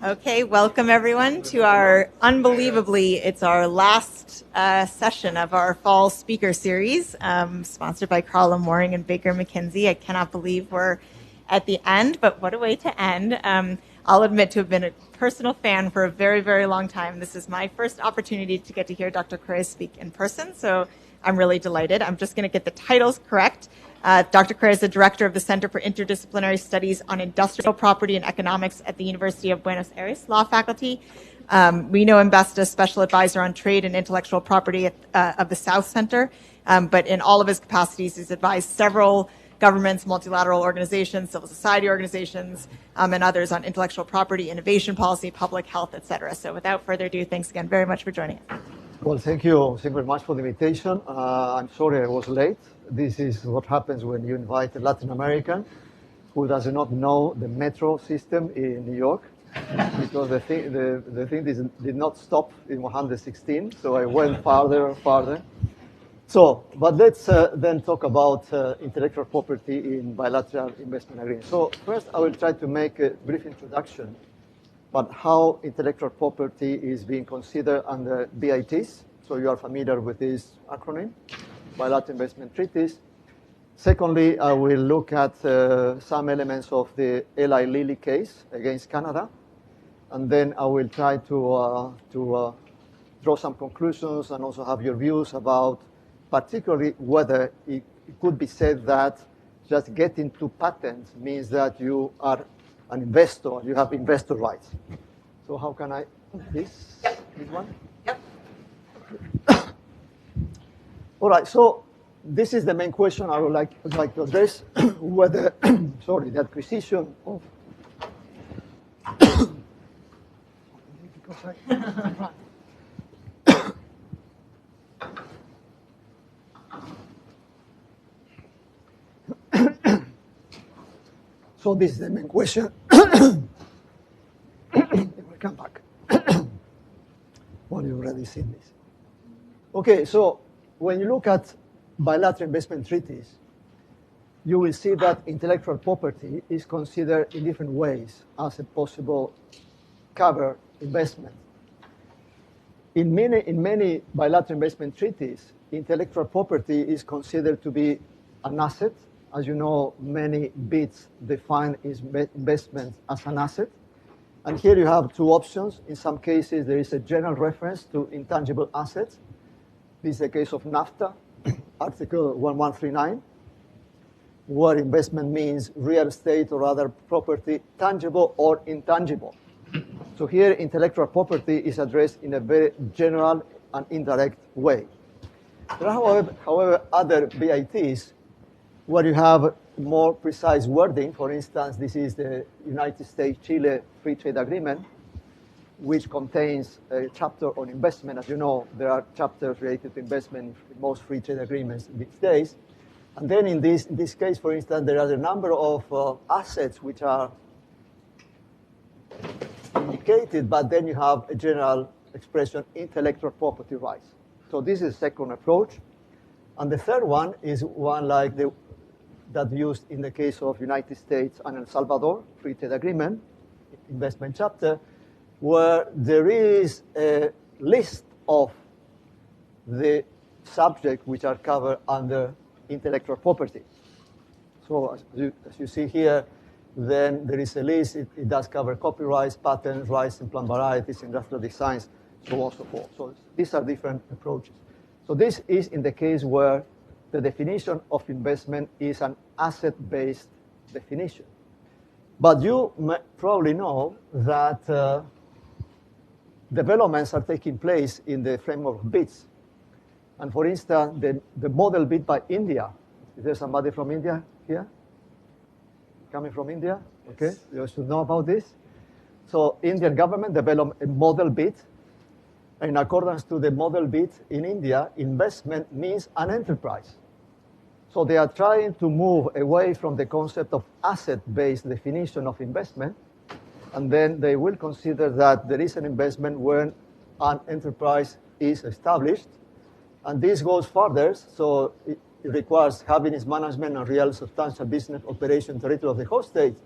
Okay, welcome everyone to our it's our last session of our fall speaker series, sponsored by Carla Mooring and Baker McKenzie. I cannot believe we're at the end, but what a way to end. I'll admit to have been a personal fan for a very, very long time. This is my first opportunity to get to hear Dr. Correa speak in person, so I'm really delighted. I'm just going to get the titles correct. Dr. Correa is the director of the Center for Interdisciplinary Studies on Industrial Property and Economics at the University of Buenos Aires Law Faculty. We know him best as special advisor on trade and intellectual property of the South Center, but in all of his capacities, he's advised several governments, multilateral organizations, civil society organizations, and others on intellectual property, innovation policy, public health, et cetera. So without further ado, thanks again very much for joining us. Well, thank you very much for the invitation. I'm sorry I was late. This is what happens when you invite a Latin American who does not know the metro system in New York, because the thing did not stop in 116, so I went farther. So, but let's then talk about intellectual property in bilateral investment agreements. So first, I will try to make a brief introduction about how intellectual property is being considered under BITs. So you are familiar with this acronym, bilateral investment treaties. Secondly, I will look at some elements of the Eli Lilly case against Canada. And then I will try to draw some conclusions and also have your views about particularly whether it could be said that just getting to patents means that you are an investor, you have investor rights. So how can I, this one? Yep. All right, so this is the main question I would like to address, whether, sorry, the acquisition of, so this is the main question. We'll come back. Well, you've already seen this. Okay, so when you look at bilateral investment treaties, you will see that intellectual property is considered in different ways as a possible cover investment. In many bilateral investment treaties, intellectual property is considered to be an asset. As you know, many BITs define investment as an asset. And here you have two options. In some cases, there is a general reference to intangible assets. This is the case of NAFTA, Article 1139, where investment means real estate or other property, tangible or intangible. So here, intellectual property is addressed in a very general and indirect way. There are, however, other BITs where you have more precise wording. For instance, this is the United States-Chile Free Trade Agreement, which contains a chapter on investment. As you know, there are chapters related to investment in most free trade agreements these days. And then in this case, for instance, there are a number of assets which are indicated, but then you have a general expression, intellectual property rights. So this is the second approach. And the third one is one like that used in the case of United States and El Salvador Free Trade Agreement, investment chapter, where there is a list of the subjects which are covered under intellectual property. So as you see here, then there is a list. It does cover copyrights, patents, rights and plant varieties, industrial designs, so on and so forth. So these are different approaches. So this is in the case where the definition of investment is an asset-based definition. But you probably know that developments are taking place in the framework of BITs. And for instance, the model BIT by India. Is there somebody from India here? Coming from India? Okay, yes. You should know about this. So Indian government developed a model BIT. In accordance to the model BIT in India, investment means an enterprise. So they are trying to move away from the concept of asset-based definition of investment, and then they will consider that there is an investment when an enterprise is established. And this goes further, so it requires having its management and real substantial business operation territory of the host state.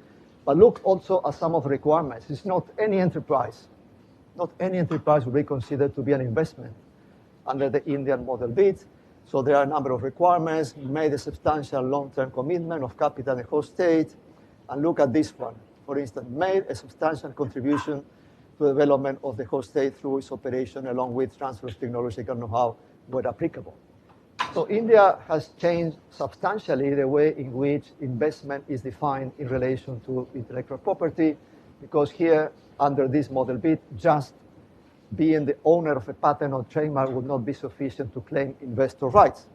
But look also at some of the requirements. It's not any enterprise. Not any enterprise will be considered to be an investment under the Indian model bid. So there are a number of requirements, made a substantial long-term commitment of capital in the host state. And look at this one. For instance, made a substantial contribution to the development of the host state through its operation along with transfer of technological know-how where applicable. So India has changed substantially the way in which investment is defined in relation to intellectual property, because here, under this model bid, just being the owner of a patent or trademark would not be sufficient to claim investor rights.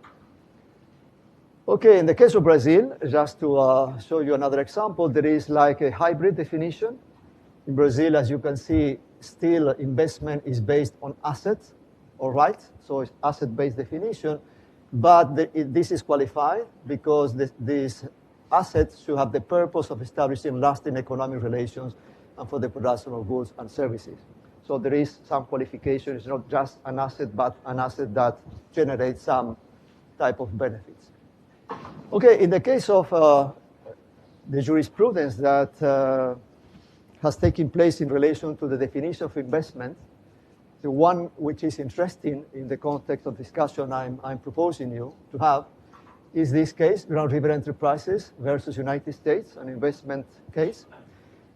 Okay, in the case of Brazil, just to show you another example, there is like a hybrid definition. In Brazil, as you can see, still investment is based on assets or rights, so it's asset-based definition, but this is qualified because these assets should have the purpose of establishing lasting economic relations and for the production of goods and services. So there is some qualification. It's not just an asset, but an asset that generates some type of benefits. Okay, in the case of the jurisprudence that has taken place in relation to the definition of investment, the one which is interesting in the context of discussion I'm proposing you to have is this case, Grand River Enterprises versus United States, an investment case,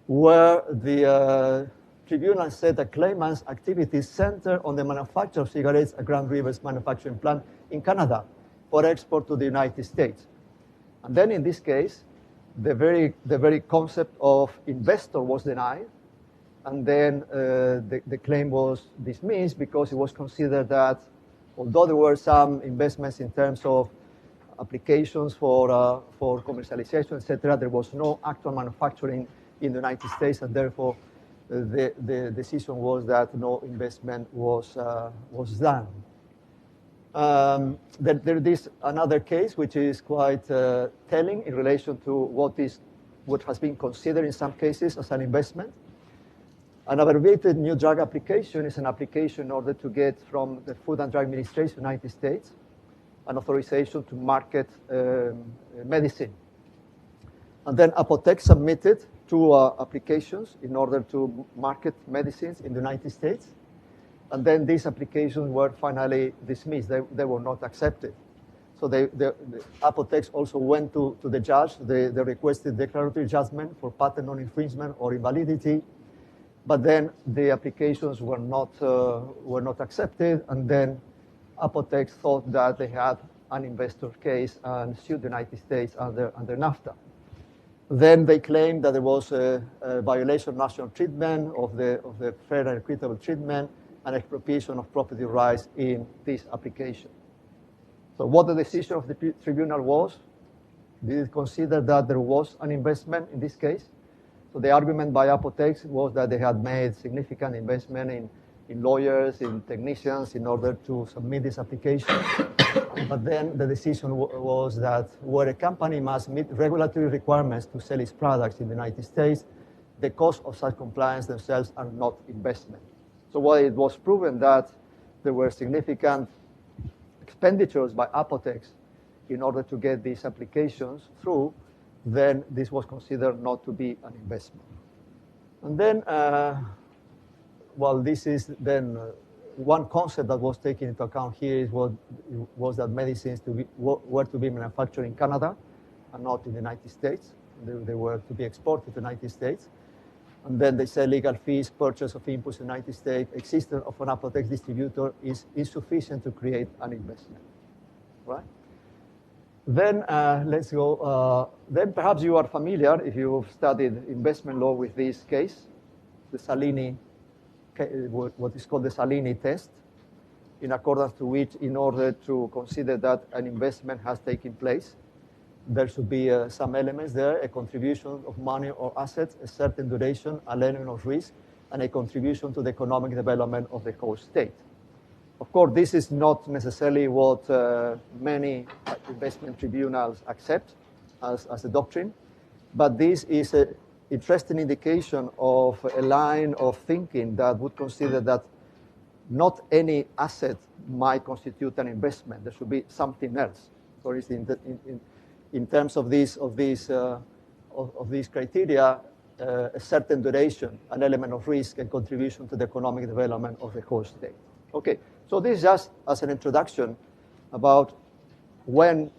where the tribunal said that claimant's activities center on the manufacture of cigarettes at Grand River's manufacturing plant in Canada for export to the United States. And then in this case, the very concept of investor was denied, and then the claim was dismissed because it was considered that although there were some investments in terms of applications for commercialization, etc., there was no actual manufacturing in the United States, and therefore the decision was that no investment was done. There is another case which is quite telling in relation to what has been considered in some cases as an investment. An abbreviated new drug application is an application in order to get from the Food and Drug Administration of the United States an authorization to market medicine. And then Apotex submitted 2 applications in order to market medicines in the United States. And then these applications were finally dismissed. They were not accepted. So the Apotex also went to the judge. They requested declaratory judgment for patent non-infringement or invalidity. But then the applications were not accepted. And then Apotex thought that they had an investor case and sued the United States under NAFTA. Then they claimed that there was a violation of national treatment, of the fair and equitable treatment, and expropriation of property rights in this application. So what the decision of the tribunal was, did it consider that there was an investment in this case? So the argument by Apotex was that they had made significant investment in lawyers, in technicians, in order to submit this application. But then the decision was that where a company must meet regulatory requirements to sell its products in the United States, the cost of such compliance themselves are not investment. So while it was proven that there were significant expenditures by Apotex in order to get these applications through, then this was considered not to be an investment. And then, this is then one concept that was taken into account here was that medicines were to be manufactured in Canada and not in the United States. They were to be exported to the United States. And then they said legal fees, purchase of inputs in the United States, existence of an Apotex distributor is insufficient to create an investment, right? Then let's go. Then perhaps you are familiar, if you've studied investment law, with this case, the Salini, what is called the Salini Test, in accordance to which, in order to consider that an investment has taken place, there should be some elements there, a contribution of money or assets, a certain duration, an element of risk, and a contribution to the economic development of the host state. Of course, this is not necessarily what many investment tribunals accept as a doctrine, but this is an interesting indication of a line of thinking that would consider that not any asset might constitute an investment. There should be something else. For instance, in terms of these criteria, a certain duration, an element of risk and contribution to the economic development of the host state. Okay, so this is just as an introduction about when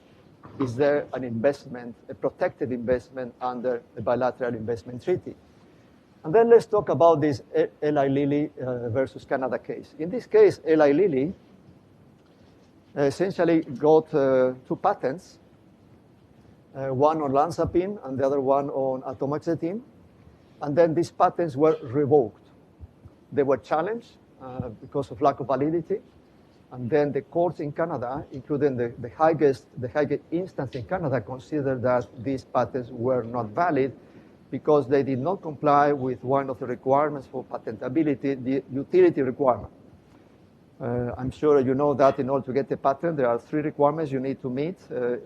is there an investment, a protected investment under a bilateral investment treaty. And then let's talk about this Eli Lilly versus Canada case. In this case, Eli Lilly essentially got two patents, one on olanzapine and the other one on atomoxetine. And then these patents were revoked. They were challenged because of lack of validity. And then the courts in Canada, including the highest instance in Canada, considered that these patents were not valid because they did not comply with one of the requirements for patentability, the utility requirement. I'm sure you know that in order to get a patent, there are three requirements you need to meet: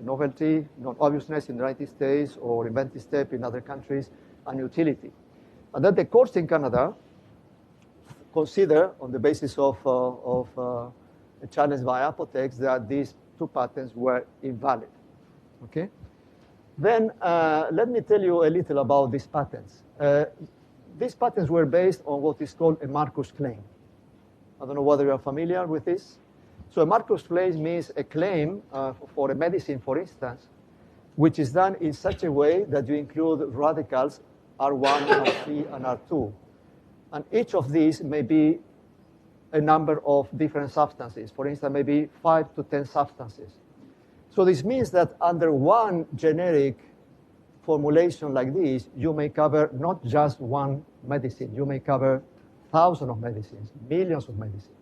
novelty, non-obviousnness in the United States, or inventive step in other countries, and utility. And then the courts in Canada consider, on the basis of a challenge by Apotex, that these two patents were invalid. Okay? Then let me tell you a little about these patents. These patents were based on what is called a Marcus claim. I don't know whether you're familiar with this. So a Marcus claim means a claim for a medicine, for instance, which is done in such a way that you include radicals R1, R3, and R2. And each of these may be a number of different substances. For instance, maybe 5 to 10 substances. So this means that under one generic formulation like this, you may cover not just one medicine. You may cover thousands of medicines, millions of medicines.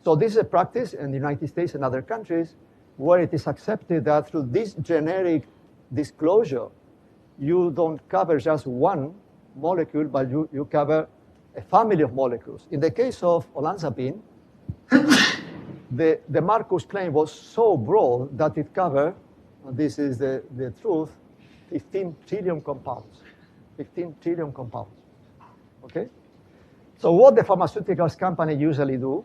So this is a practice in the United States and other countries where it is accepted that through this generic disclosure, you don't cover just one molecule, but you cover a family of molecules. In the case of olanzapine, the Marcus claim was so broad that it covered, and this is the truth, 15 trillion compounds. 15 trillion compounds. Okay? So what the pharmaceuticals company usually do,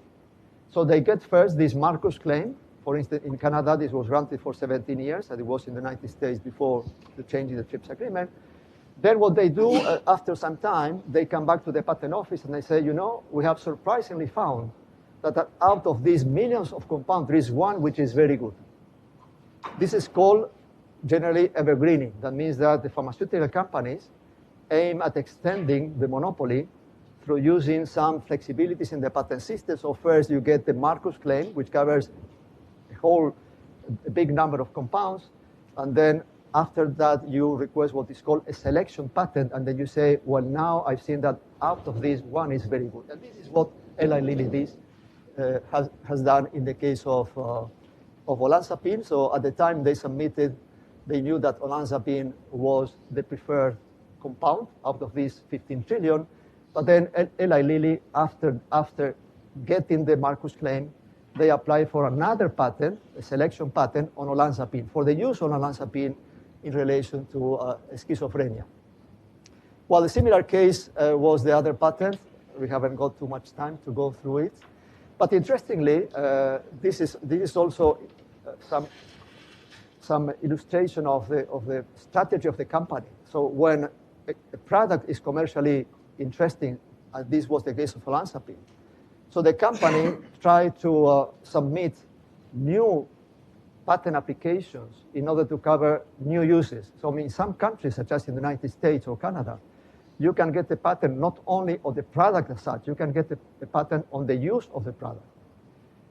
so they get first this Marcus claim. For instance, in Canada, this was granted for 17 years, and it was in the United States before the change in the TRIPS agreement. Then what they do, after some time, they come back to the patent office and they say, you know, we have surprisingly found that out of these millions of compounds, there is one which is very good. This is called generally evergreening. That means that the pharmaceutical companies aim at extending the monopoly through using some flexibilities in the patent system. So first you get the Marcus claim, which covers a big number of compounds, and then after that you request what is called a selection patent, and then you say, well, now I've seen that out of this, one is very good. And this is what Eli Lilly has done in the case of olanzapine. So at the time they submitted, they knew that olanzapine was the preferred compound out of these 15 trillion. But then Eli Lilly, after getting the Marcus claim, they applied for another patent, a selection patent on olanzapine, for the use of olanzapine in relation to schizophrenia. Well, the similar case was the other patent. We haven't got too much time to go through it. But interestingly, this is also some illustration of the strategy of the company. So when a product is commercially interesting, and this was the case of olanzapine, so the company tried to submit new patent applications in order to cover new uses. So in some countries, such as in the United States or Canada, you can get a patent not only on the product as such, you can get a patent on the use of the product.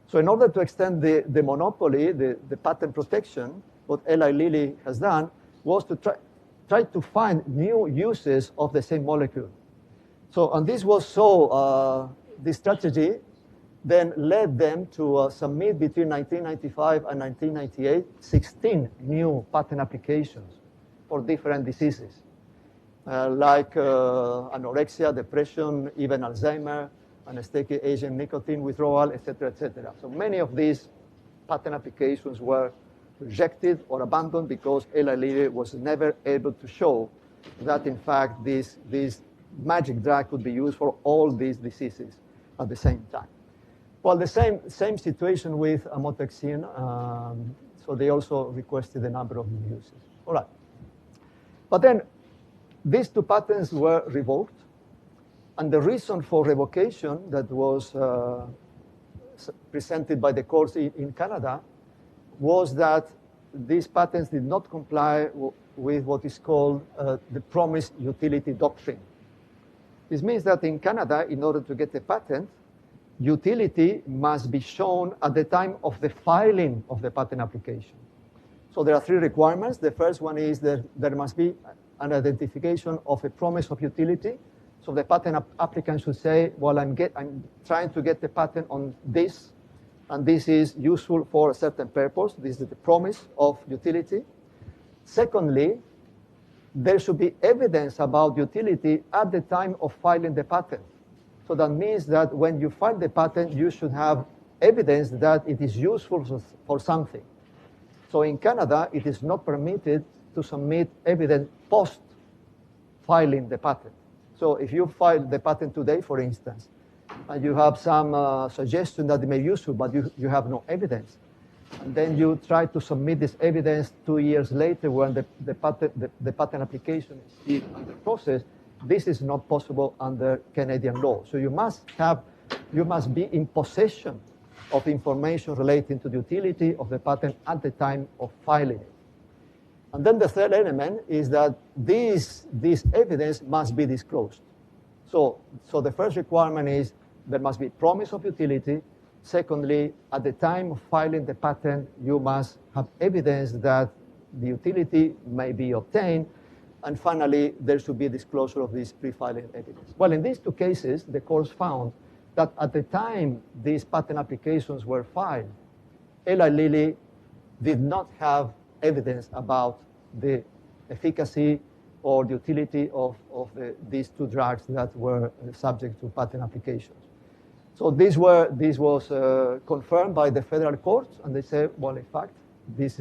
So in order to extend the monopoly, the patent protection, what Eli Lilly has done was to try to find new uses of the same molecule. So, and this was so, this strategy then led them to submit between 1995 and 1998, 16 new patent applications for different diseases, like anorexia, depression, even Alzheimer, anesthetic agent, nicotine withdrawal, et cetera, et cetera. So many of these patent applications were rejected or abandoned because Eli Lilly was never able to show that, in fact, this magic drug could be used for all these diseases at the same time. Well, the same situation with amoxicillin. So they also requested a number of new uses. All right. But then These two patents were revoked, and the reason for revocation that was presented by the courts in Canada was that these patents did not comply with what is called the promised utility doctrine. This means that in Canada, in order to get a patent, utility must be shown at the time of the filing of the patent application. So there are three requirements. The first one is that there must be an identification of a promise of utility. So the patent applicant should say, well, I'm trying to get the patent on this, and this is useful for a certain purpose. This is the promise of utility. Secondly, there should be evidence about utility at the time of filing the patent. So that means that when you file the patent, you should have evidence that it is useful for something. So in Canada, it is not permitted to submit evidence post-filing the patent. So if you file the patent today, for instance, and you have some suggestion that it may be useful, but you have no evidence, and then you try to submit this evidence 2 years later when the patent application is still under process, this is not possible under Canadian law. So you must be in possession of information relating to the utility of the patent at the time of filing it. And then the third element is that this evidence must be disclosed. So the first requirement is there must be promise of utility. Secondly, at the time of filing the patent, you must have evidence that the utility may be obtained. And finally, there should be disclosure of this pre-filing evidence. Well, in these two cases, the courts found that at the time these patent applications were filed, Eli Lilly did not have evidence about the efficacy or the utility of these two drugs that were subject to patent applications. So this was confirmed by the federal courts, and they said, well, in fact, this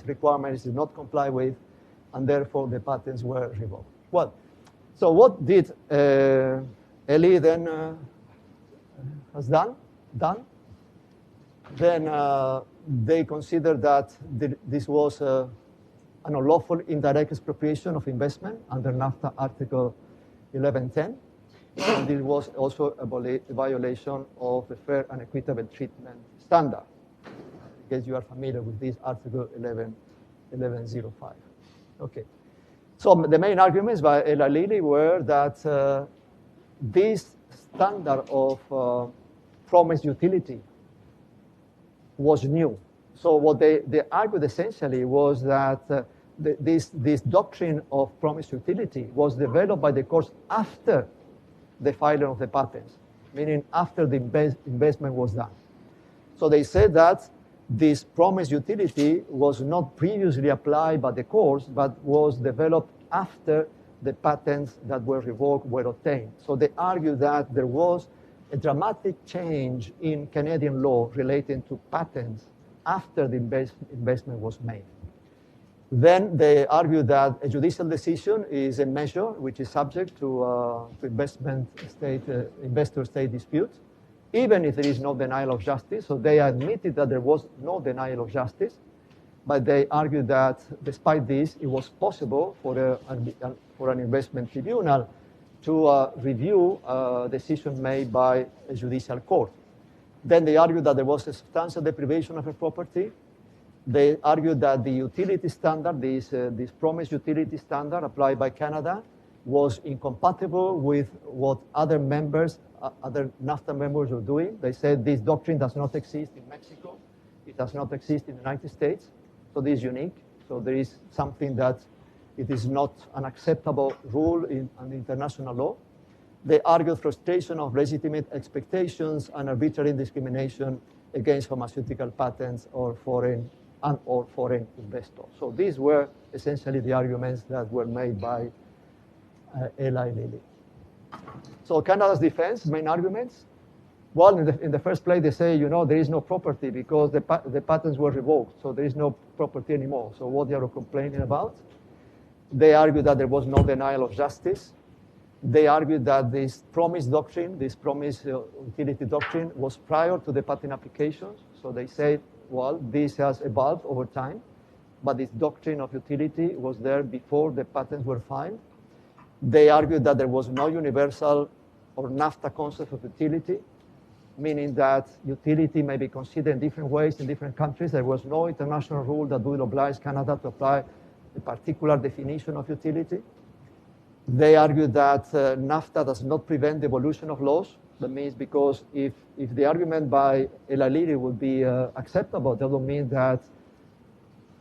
requirement is not complied with, and therefore the patents were revoked. Well, so what did Eli then has done? Then they considered that this was an unlawful indirect expropriation of investment under NAFTA Article 1110. And it was also a violation of the fair and equitable treatment standard. I guess you are familiar with this Article 1105. Okay. So the main arguments by Eli Lilly were that this standard of promised utility was new. So what they argued essentially was that this doctrine of promised utility was developed by the courts after the filing of the patents, meaning after the investment was done. So they said that this promised utility was not previously applied by the courts, but was developed after the patents that were revoked were obtained. So they argued that there was a dramatic change in Canadian law relating to patents after the investment was made. Then they argued that a judicial decision is a measure which is subject to investor-state dispute, even if there is no denial of justice. So they admitted that there was no denial of justice, but they argued that despite this, it was possible for an investment tribunal to review a decision made by a judicial court. Then they argued that there was a substantial deprivation of a property. They argued that the utility standard, this promised utility standard applied by Canada, was incompatible with what other NAFTA members were doing. They said this doctrine does not exist in Mexico. It does not exist in the United States. So this is unique. So there is something that it is not an acceptable rule under international law. They argued frustration of legitimate expectations and arbitrary discrimination against pharmaceutical patents or foreign investors. So these were essentially the arguments that were made by Eli Lilly. So Canada's defense, main arguments, well, in the first place, they say, there is no property because the patents were revoked, so there is no property anymore. So what they are complaining about? They argued that there was no denial of justice. They argued that this promise doctrine, this promise utility doctrine, was prior to the patent applications. So they said, well, this has evolved over time, but this doctrine of utility was there before the patents were filed. They argued that there was no universal or NAFTA concept of utility, meaning that utility may be considered in different ways in different countries. There was no international rule that would oblige Canada to apply a particular definition of utility. They argued that NAFTA does not prevent the evolution of laws. That means because if the argument by Eli Lilly would be acceptable, that would mean that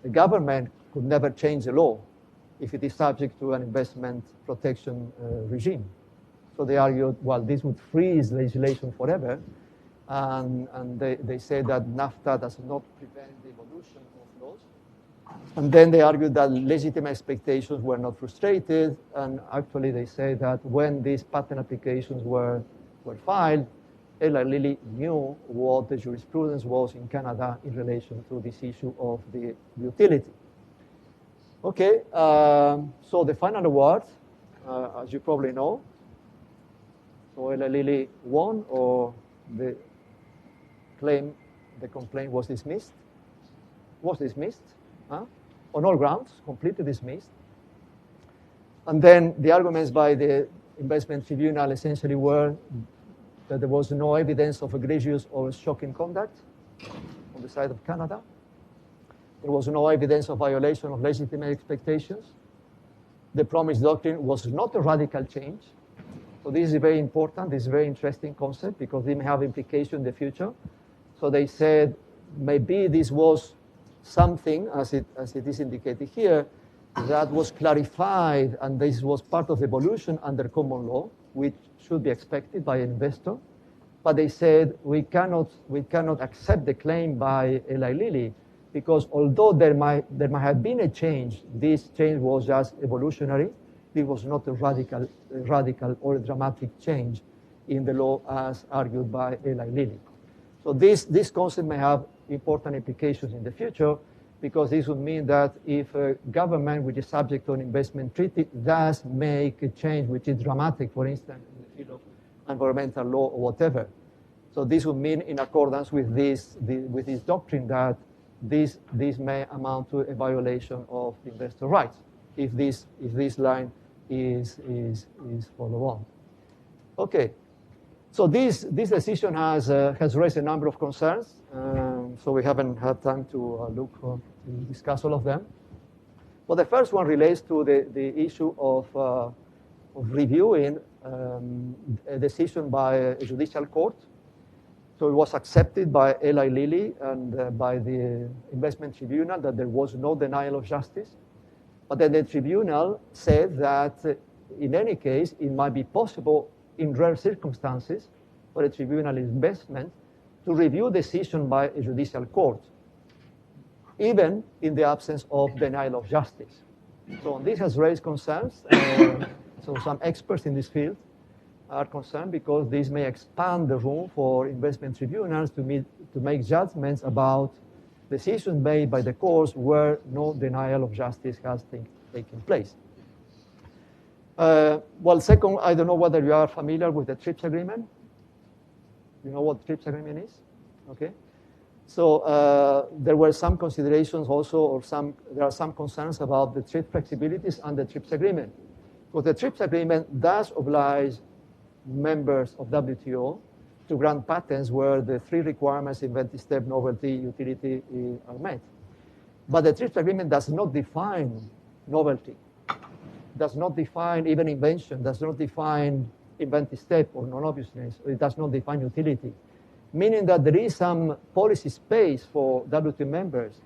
the government could never change the law if it is subject to an investment protection regime. So they argued, well, this would freeze legislation forever. And they say that NAFTA does not prevent the evolution of laws. And then they argued that legitimate expectations were not frustrated. And actually, they say that when these patent applications were filed, Eli Lilly knew what the jurisprudence was in Canada in relation to this issue of the utility. Okay, so the final award, as you probably know, so Eli Lilly won, or the complaint was dismissed. On all grounds, completely dismissed. And then the arguments by the investment tribunal essentially were that there was no evidence of egregious or shocking conduct on the side of Canada. There was no evidence of violation of legitimate expectations. The promise doctrine was not a radical change. So this is very important. This is a very interesting concept because it may have implication in the future. So they said maybe this was something, as it is indicated here, that was clarified, and this was part of evolution under common law, which should be expected by an investor. But they said we cannot accept the claim by Eli Lilly because although there might have been a change, this change was just evolutionary. It was not a radical or a dramatic change in the law as argued by Eli Lilly. So this concept may have important implications in the future because this would mean that if a government which is subject to an investment treaty does make a change which is dramatic, for instance, in the field of environmental law or whatever. So this would mean in accordance with this doctrine that this may amount to a violation of investor rights if this line is followed on. Okay. So this decision has raised a number of concerns. So we haven't had time to discuss all of them. But the first one relates to the issue of reviewing a decision by a judicial court. So it was accepted by Eli Lilly and by the investment tribunal that there was no denial of justice. But then the tribunal said that in any case, it might be possible in rare circumstances for a tribunal investment to review decision by a judicial court, even in the absence of denial of justice. So this has raised concerns. So some experts in this field are concerned because this may expand the room for investment tribunals to make judgments about decisions made by the courts where no denial of justice has taken place. Well, second, I don't know whether you are familiar with the TRIPS agreement. You know what TRIPS agreement is? Okay. So there were some considerations also, there are some concerns about the trade flexibilities and the TRIPS agreement. So the TRIPS agreement does oblige members of WTO to grant patents where the three requirements, inventive step, novelty, utility, are met. But the TRIPS agreement does not define novelty, does not define even invention, does not define inventive step or non-obviousness, it does not define utility, meaning that there is some policy space for WTO members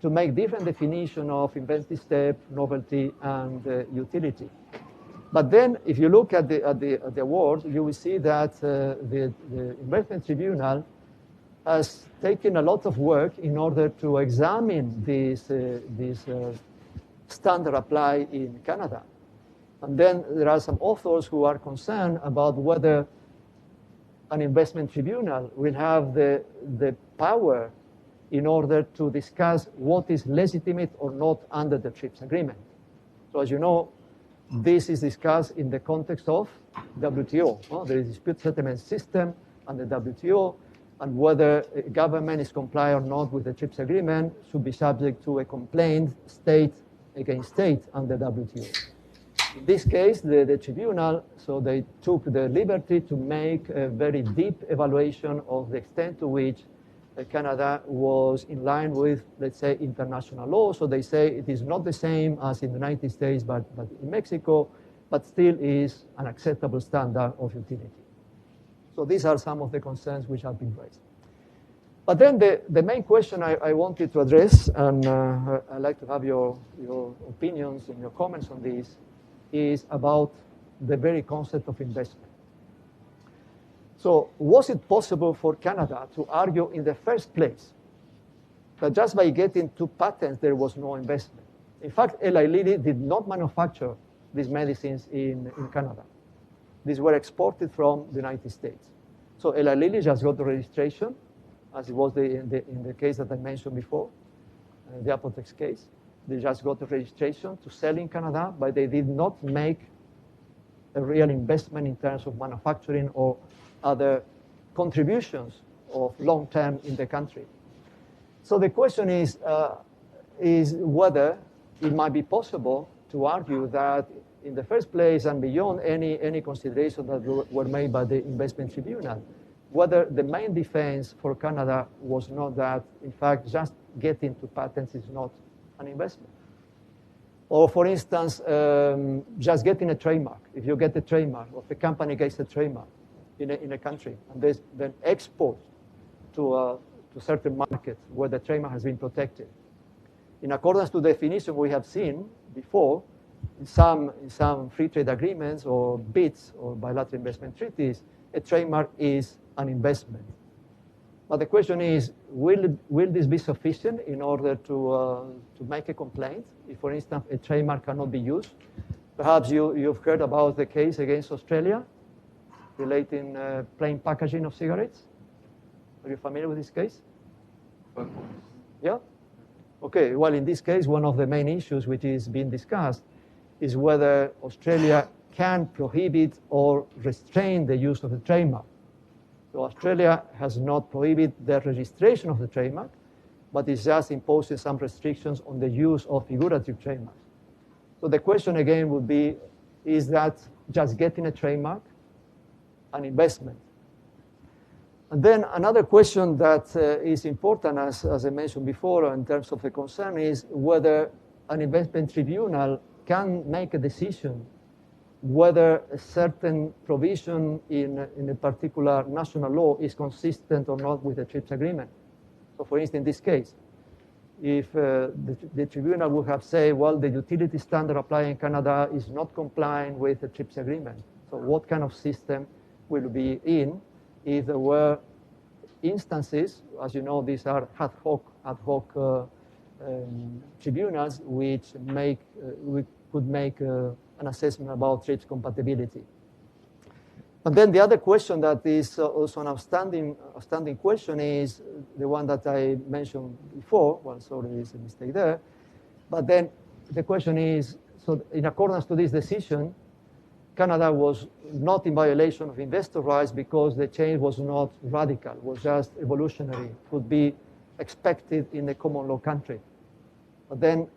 to make different definition of inventive step, novelty, and utility. But then, if you look at the award, you will see that the investment tribunal has taken a lot of work in order to examine this standard applied in Canada. And then there are some authors who are concerned about whether an investment tribunal will have the power in order to discuss what is legitimate or not under the TRIPS agreement. So as you know, this is discussed in the context of WTO. There is a dispute settlement system under WTO, and whether a government is compliant or not with the TRIPS agreement should be subject to a complaint state against state under WTO. In this case, the tribunal, so they took the liberty to make a very deep evaluation of the extent to which Canada was in line with, let's say, international law. So they say it is not the same as in the United States, but in Mexico, but still is an acceptable standard of utility. So these are some of the concerns which have been raised. But then the main question I wanted to address, and I'd like to have your opinions and your comments on this, is about the very concept of investment. So was it possible for Canada to argue in the first place that just by getting 2 patents there was no investment? In fact, Eli Lilly did not manufacture these medicines in Canada. These were exported from the United States. So Eli Lilly just got the registration, as it was in the case that I mentioned before, the Apotex case. They just got the registration to sell in Canada, but they did not make a real investment in terms of manufacturing or other contributions of long term in the country. So the question is whether it might be possible to argue that in the first place and beyond any consideration that were made by the investment tribunal, whether the main defense for Canada was not that, in fact, just getting 2 patents is not an investment. Or, for instance, just getting a trademark. If you get a trademark, or if a company gets a trademark in a country, and there's then export to certain markets where the trademark has been protected. In accordance to the definition we have seen before, in some free trade agreements or BITs or bilateral investment treaties, a trademark is an investment. But the question is, will this be sufficient in order to make a complaint? If, for instance, a trademark cannot be used? Perhaps you've heard about the case against Australia relating plain packaging of cigarettes. Are you familiar with this case? Yeah? Okay, well, in this case, one of the main issues which is being discussed is whether Australia can prohibit or restrain the use of the trademark. So Australia has not prohibited the registration of the trademark, but is just imposing some restrictions on the use of figurative trademarks. So the question again would be, is that just getting a trademark an investment? And then another question that is important, as I mentioned before, in terms of the concern, is whether an investment tribunal can make a decision whether a certain provision in a particular national law is consistent or not with the TRIPS agreement. So for instance, in this case, if the tribunal would have said, well, the utility standard applied in Canada is not complying with the TRIPS agreement. So what kind of system will be in if there were instances, as you know, these are ad hoc tribunals which could make an assessment about TRIPS compatibility. And then the other question that is also an outstanding question is the one that I mentioned before. Well, sorry, there's a mistake there. But then the question is, so in accordance to this decision, Canada was not in violation of investor rights because the change was not radical, was just evolutionary, could be expected in a common law country. But then,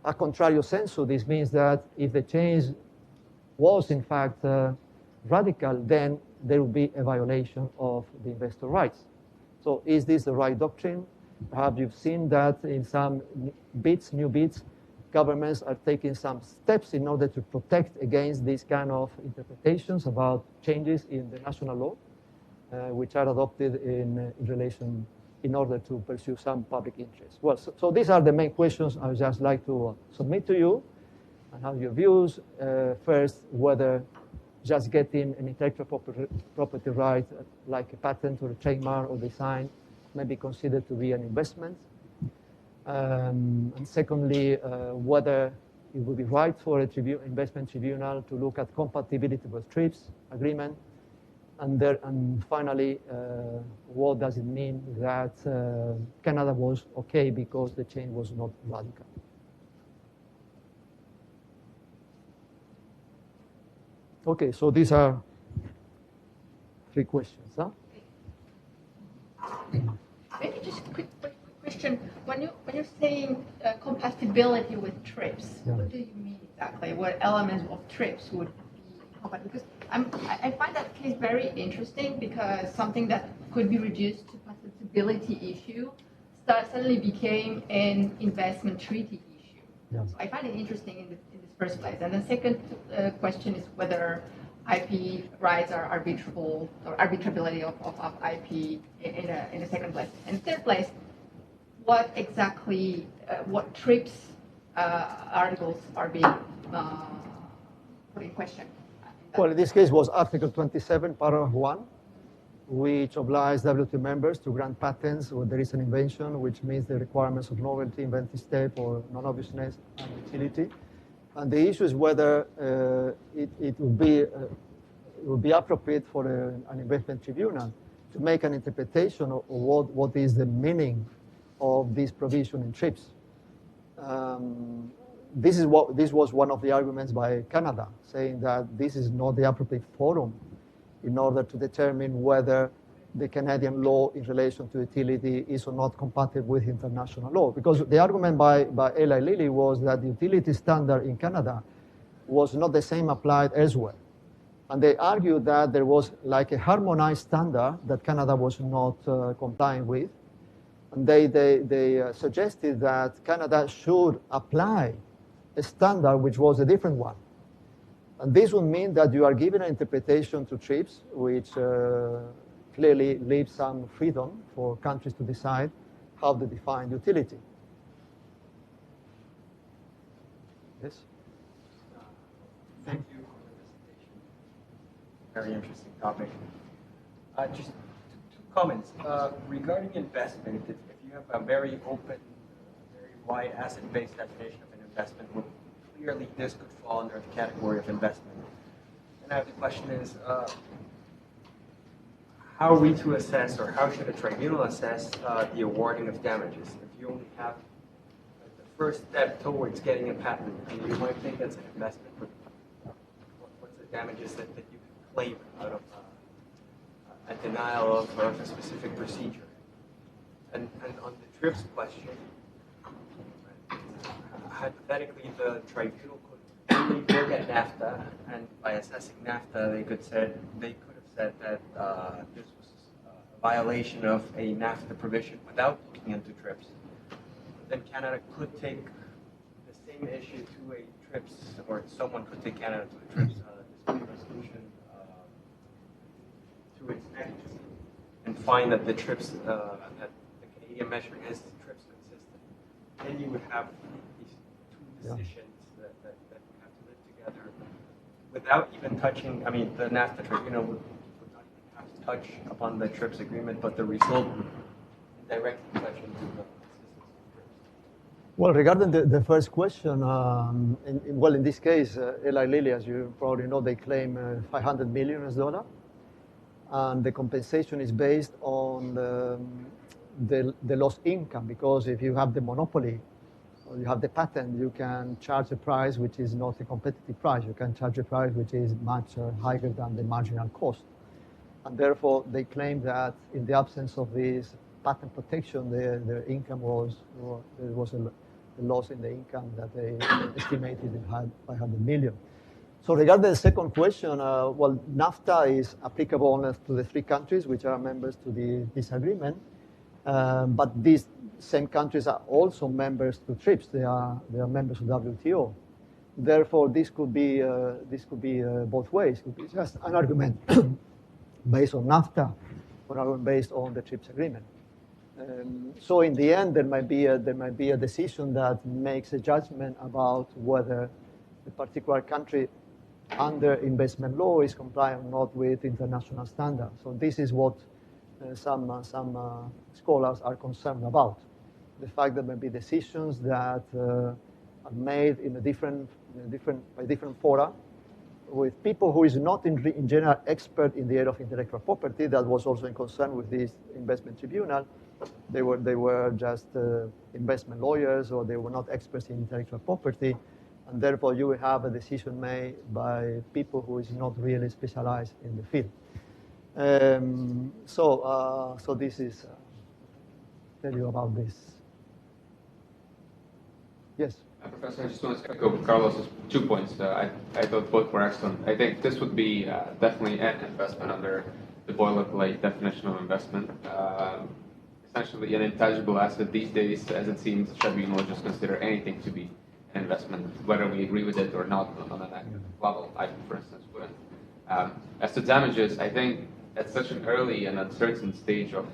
a contrario sensu, this means that if the change was in fact radical, then there will be a violation of the investor rights. So is this the right doctrine? Perhaps you've seen that in some new BITs, governments are taking some steps in order to protect against these kind of interpretations about changes in the national law, which are adopted in order to pursue some public interest. Well, so these are the main questions I would just like to submit to you and have your views. First, whether just getting an intellectual property right, like a patent or a trademark or design, may be considered to be an investment. And secondly, whether it would be right for an investment tribunal to look at compatibility with TRIPS agreement. And finally, what does it mean that Canada was okay because the change was not radical? Okay, so these are 3 questions. Huh? Maybe just a quick question. When you're saying compatibility with TRIPS, what do you mean? exactly what elements of TRIPS would be incorporated. Because I find that case very interesting because something that could be reduced to patentability issue suddenly became an investment treaty issue. Yeah. So I find it interesting in this first place. And the second question is whether IP rights are arbitrable or arbitrability of IP in the second place. And third place, what exactly, what TRIPS articles are being put in question? Well, in this case was Article 27, Paragraph 1, which obliges WTO members to grant patents when there is an invention, which meets the requirements of novelty, inventive step, or non-obviousness and utility. And the issue is whether it would be appropriate for an investment tribunal to make an interpretation of what is the meaning of this provision in TRIPS. This was one of the arguments by Canada, saying that this is not the appropriate forum in order to determine whether the Canadian law in relation to utility is or not compatible with international law. Because the argument by Eli Lilly was that the utility standard in Canada was not the same applied elsewhere. And they argued that there was like a harmonized standard that Canada was not complying with. And they suggested that Canada should apply a standard which was a different one. And this would mean that you are giving an interpretation to TRIPS, which clearly leaves some freedom for countries to decide how to define utility. Yes? Thank you for the presentation. Very interesting topic. Just two comments. Regarding investment, if you have a very open, very wide asset-based definition of an investment, well, clearly this could fall under the category of investment. And now the question is, how are we to assess, or how should a tribunal assess the awarding of damages? If you only have the first step towards getting a patent, and you might think that's an investment, but what's the damages that you can claim out of a denial of a specific procedure? And on the TRIPS question, hypothetically, the tribunal could only look at NAFTA, and by assessing NAFTA, they could have said that this was a violation of a NAFTA provision without looking into TRIPS. Then Canada could take the same issue to a TRIPS, or someone could take Canada to a TRIPS dispute resolution to its next, and find that the TRIPS, that the Canadian measure is TRIPS consistent. Then you would have these two decisions that have to live together without even touching. I mean, the NAFTA tribunal would not even have to touch upon the TRIPS agreement, but the result would directly touch into the consistency of TRIPS. Well, regarding the first question, in this case, Eli Lilly, as you probably know, they claim $500 million, and the compensation is based on the lost income, because if you have the monopoly or you have the patent, you can charge a price which is not a competitive price. You can charge a price which is much higher than the marginal cost. And therefore, they claim that in the absence of this patent protection, their income was a loss in the income that they estimated it had $500 million. So regarding the second question, well, NAFTA is applicable only to the 3 countries which are members to this agreement. But these same countries are also members to TRIPS. They are members of WTO. Therefore, this could be both ways. It could be just an argument based on NAFTA, or an argument based on the TRIPS agreement. So in the end, there might be a decision that makes a judgment about whether a particular country under investment law is compliant or not with international standards. So this is what some scholars are concerned about. The fact that there may be decisions that are made by different fora, with people who is not in general expert in the area of intellectual property. That was also in concern with this investment tribunal. They were just investment lawyers, or they were not experts in intellectual property, and therefore you will have a decision made by people who is not really specialized in the field. So this is tell you about this. Yes. Professor, I just want to echo Carlos's 2 points. I thought both were excellent. I think this would be definitely an investment under the boilerplate definition of investment. Essentially, an intangible asset these days, as it seems, the tribunal will just consider anything to be an investment, whether we agree with it or not on an active level. I, for instance, wouldn't. As to damages, I think at such an early and uncertain stage of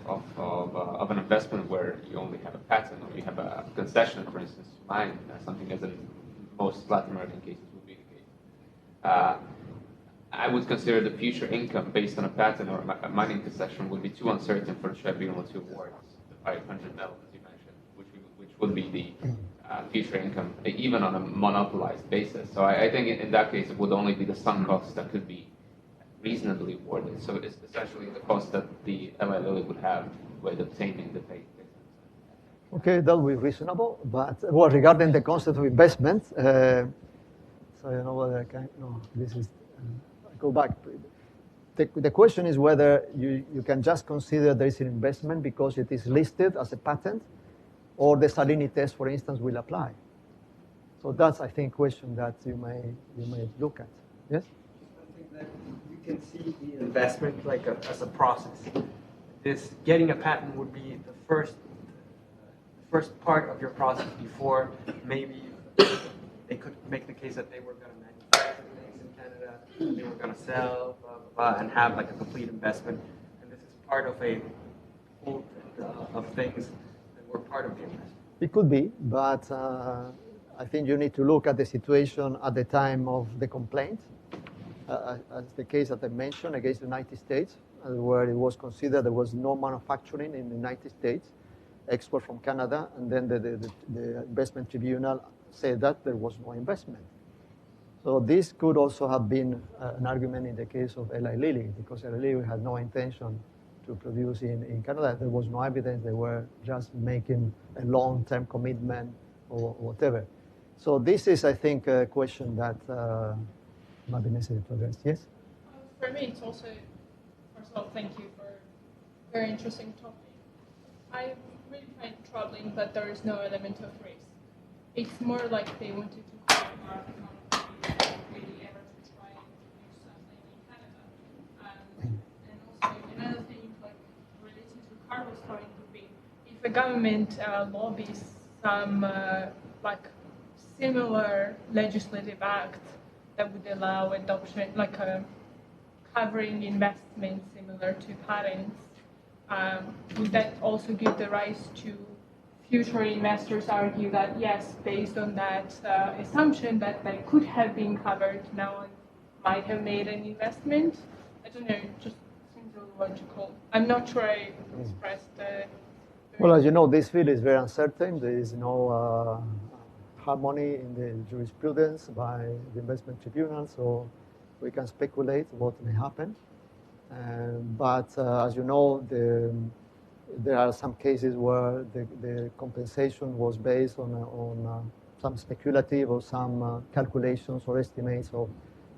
an investment where you only have a patent or you have a concession, for instance, mine, something as in most Latin American cases would be the case. I would consider the future income based on a patent or a mining concession would be too uncertain for the tribunal to award the 500 mil, as you mentioned, which would be the future income, even on a monopolized basis. So I think in that case, it would only be the sunk costs that could be reasonably awarded. So it's essentially the cost that the Eli Lilly would have with obtaining the pay. Okay, that would be reasonable. But well, regarding the concept of investment, so you know whether I can. No, this is. Go back. The question is whether you can just consider there is an investment because it is listed as a patent, or the Salini test, for instance, will apply. So that's, I think, question that you may look at. Yes. I think that you can see the investment like as a process. This getting a patent would be the first part of your process before maybe they could make the case that they were going to manufacture things in Canada, and they were going to sell, blah, blah, blah, and have like a complete investment. And this is part of a whole of things that were part of the investment. It could be, but I think you need to look at the situation at the time of the complaint, as the case that I mentioned against the United States, where it was considered there was no manufacturing in the United States, export from Canada, and then the investment tribunal said that there was no investment. So this could also have been an argument in the case of Eli Lilly, because Eli Lilly had no intention to produce in Canada. There was no evidence. They were just making a long-term commitment or whatever. So this is, I think, a question that might be necessary to address. Yes? For me, it's also, first of all, thank you for a very interesting topic. I really find it troubling that there is no element of race. It's more like they wanted to have really ever to try and do something in Canada. And also another thing, like related to Carlos' point, would be if the government lobbies some like similar legislative act that would allow adoption, like covering investments similar to patents, would that also give the rise to future investors argue that yes, based on that assumption that they could have been covered, now one might have made an investment? I don't know, it just seems illogical. I'm not sure I expressed well, as you know, this field is very uncertain. There is no harmony in the jurisprudence by the investment tribunal, so we can speculate what may happen. But as you know, there are some cases where the compensation was based on some speculative or some calculations or estimates of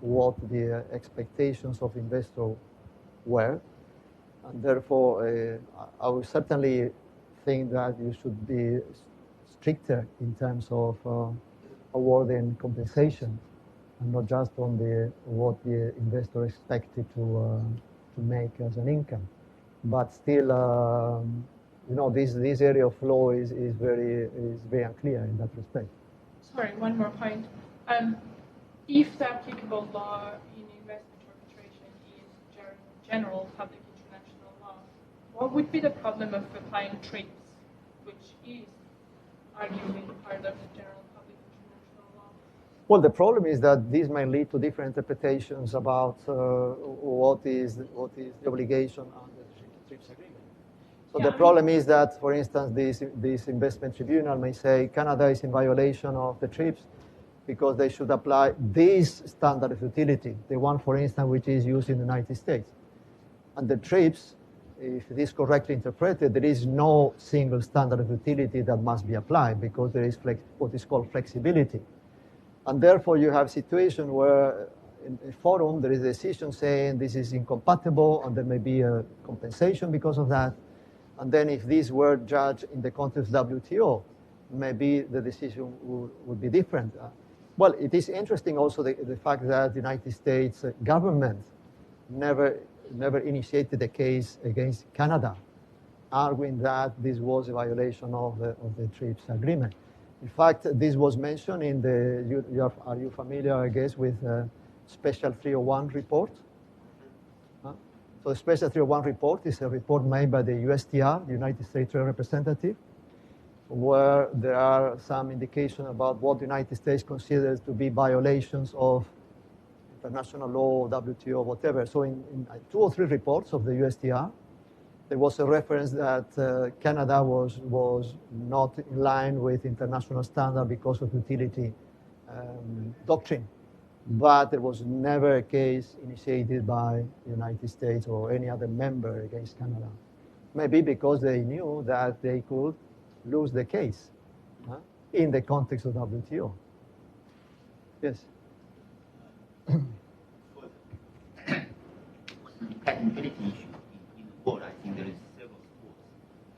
what the expectations of investor were. And therefore, I would certainly think that you should be stricter in terms of awarding compensation, and not just on what the investor expected to make as an income. But still, you know, this area of law is very unclear in that respect. Sorry, one more point. If the applicable law in investment arbitration is general public international law, what would be the problem of applying TRIPS, which is arguably part of general public international law? Well, the problem is that this may lead to different interpretations about what is the obligation under the TRIPS agreement. So the problem is that, for instance, this investment tribunal may say Canada is in violation of the TRIPS because they should apply this standard of utility, the one, for instance, which is used in the United States. And the TRIPS, if it is correctly interpreted, there is no single standard of utility that must be applied because there is what is called flexibility. And therefore, you have a situation where in a forum, there is a decision saying this is incompatible and there may be a compensation because of that. And then if these were judged in the context of WTO, maybe the decision would be different. Well, it is interesting also the fact that the United States government never initiated a case against Canada, arguing that this was a violation of the TRIPS agreement. In fact, this was mentioned in the, are you familiar, I guess, with Special 301 report? So the Special 301 report is a report made by the USTR, the United States Trade Representative, where there are some indication about what the United States considers to be violations of international law, WTO, whatever. So in 2 or 3 reports of the USTR, there was a reference that Canada was not in line with international standard because of utility doctrine. But there was never a case initiated by the United States or any other member against Canada. Maybe because they knew that they could lose the case in the context of WTO. Yes? Patentability issue in the world, I think there is several schools.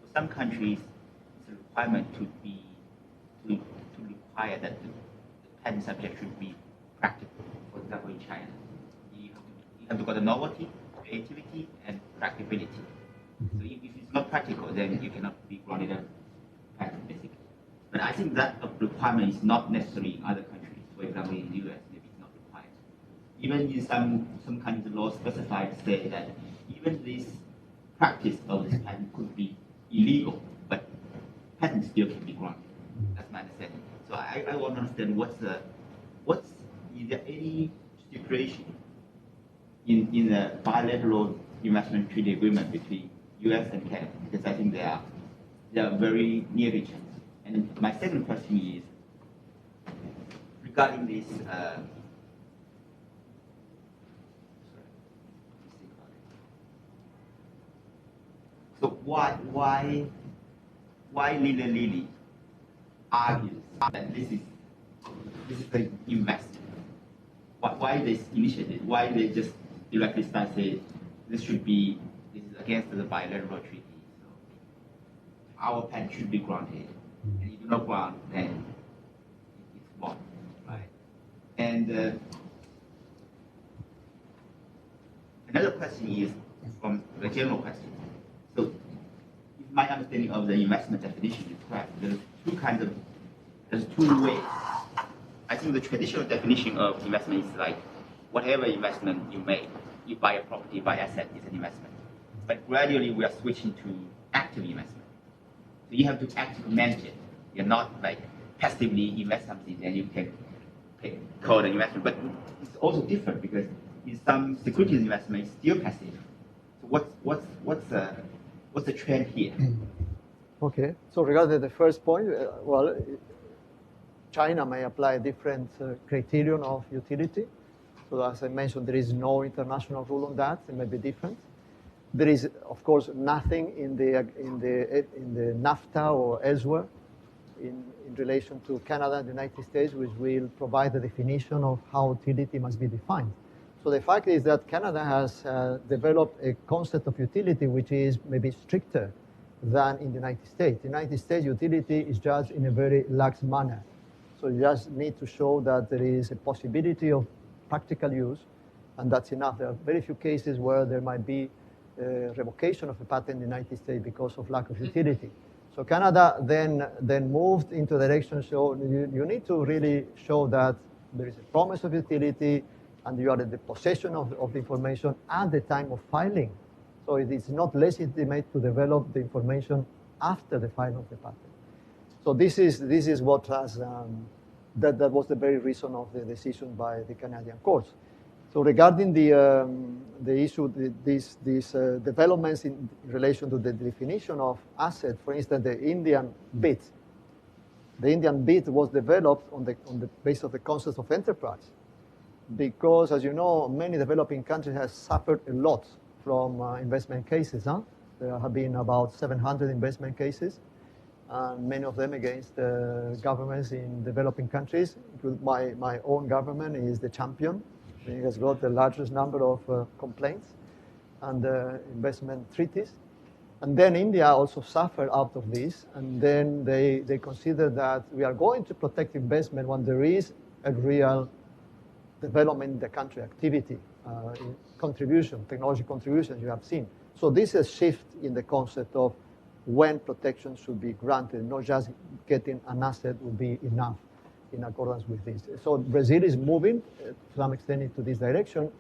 For some countries, it's a requirement to require that the patent subject should be practical. For example, in China, you have to got the novelty, creativity, and practicability. So if it's not practical, then you cannot be granted a patent, basically. But I think that requirement is not necessary in other countries. For example, in the US, maybe it's not required. Even in some countries, the law specified say that even this practice of this patent could be illegal, but patent still can be granted. That's my understanding. So I want to understand is there any stipulation in the bilateral investment treaty agreement between US and Canada? Because I think they are very near each other. And my second question is regarding this. So why Eli Lilly argues that this is the investment? Why this initiative? Why they just directly start saying this is against the bilateral treaty? So our patent should be granted, and if you do not grant, then it's wrong, right? And another question is from the general question. So, if my understanding of the investment definition is correct, there's two ways. I think the traditional definition of investment is like whatever investment you make, you buy a property, buy asset is an investment. But gradually we are switching to active investment. So you have to actively manage it. You're not like passively invest something and you can call it an investment. But it's also different because in some securities investment it's still passive. So what's the trend here? Okay. So regarding the first point, well, China may apply a different criterion of utility. So as I mentioned, there is no international rule on that. It may be different. There is, of course, nothing in the NAFTA or elsewhere in relation to Canada and the United States, which will provide the definition of how utility must be defined. So the fact is that Canada has developed a concept of utility which is maybe stricter than in the United States. In the United States, utility is judged in a very lax manner. So you just need to show that there is a possibility of practical use, and that's enough. There are very few cases where there might be revocation of a patent in the United States because of lack of utility. So Canada then moved into the direction, so you need to really show that there is a promise of utility and you are in the possession of the information at the time of filing. So it is not legitimate to develop the information after the filing of the patent. So this is what has, that was the very reason of the decision by the Canadian courts. So regarding the issue, these developments in relation to the definition of asset, for instance, the Indian bid. The Indian bid was developed on the basis of the concept of enterprise, because, as you know, many developing countries have suffered a lot from investment cases. There have been about 700 investment cases, and many of them against governments in developing countries. My own government is the champion. It has got the largest number of complaints and investment treaties. And then India also suffered out of this, and then they consider that we are going to protect investment when there is a real development in the country, activity, technology contribution you have seen. So this is a shift in the concept of when protection should be granted, not just getting an asset will be enough in accordance with this. So Brazil is moving to some extent into this direction.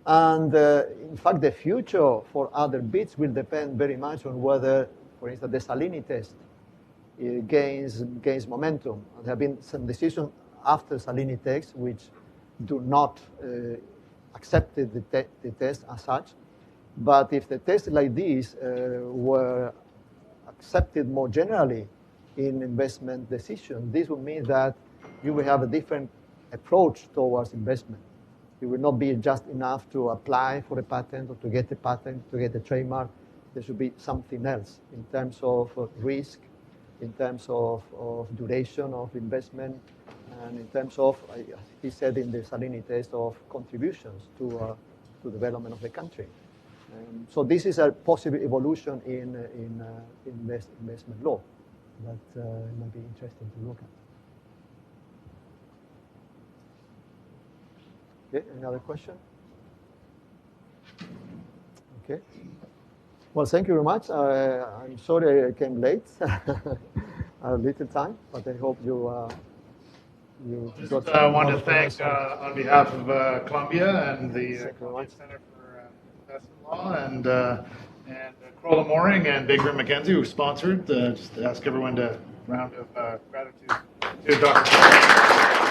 And in fact, the future for other bids will depend very much on whether, for instance, the Salini Test gains momentum. There have been some decisions after Salini Test which do not accept the test as such. But if the tests like this were accepted more generally in investment decisions, this would mean that you will have a different approach towards investment. It will not be just enough to apply for a patent or to get a patent, to get a trademark. There should be something else in terms of risk, in terms of duration of investment, and in terms of, he said in the Salini Test, of contributions to development of the country. So this is a possible evolution in investment law that might be interesting to look at. Okay, another question? Okay. Well, thank you very much. I'm sorry I came late. A little time, but I hope you got. I want to thank, on behalf of Columbia and the Columbia Center for Investment Law and Correa Mooring and Baker McKenzie, who sponsored. Just to ask everyone to round of gratitude to Dr.